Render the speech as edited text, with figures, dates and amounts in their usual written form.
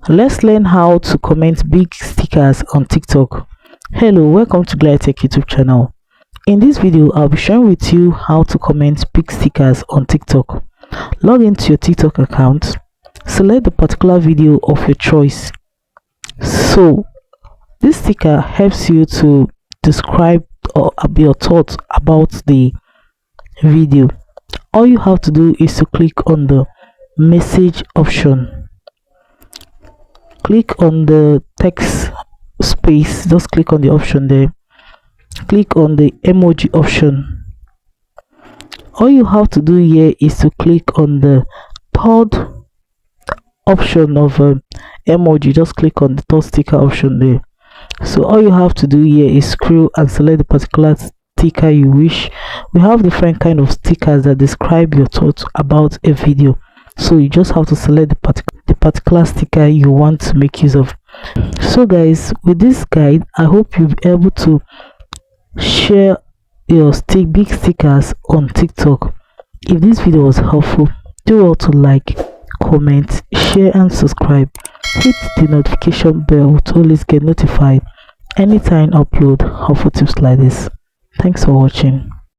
Let's learn how to comment big stickers on TikTok. Hello, welcome to Glitech YouTube channel. In this video, I'll be sharing with you how to comment big stickers on TikTok. Log into your TikTok account, select the particular video of your choice. So, this sticker helps you to describe your thoughts about the video. All you have to do is to click on the message option. Click on the text space, just click on the option there. Click on the emoji option. All you have to do here is to click on the third option of emoji. Just click on the third sticker option there. So all you have to do here is scroll and select the particular sticker you wish. We have different kind of stickers that describe your thoughts about a video, so you just have to select the particular sticker you want to make use of. So guys, with this guide, I hope you'll be able to share your big stickers on TikTok. If this video was helpful, do well to like, comment, share and subscribe. Hit the notification bell to always get notified anytime I upload helpful tips like this. Thanks for watching.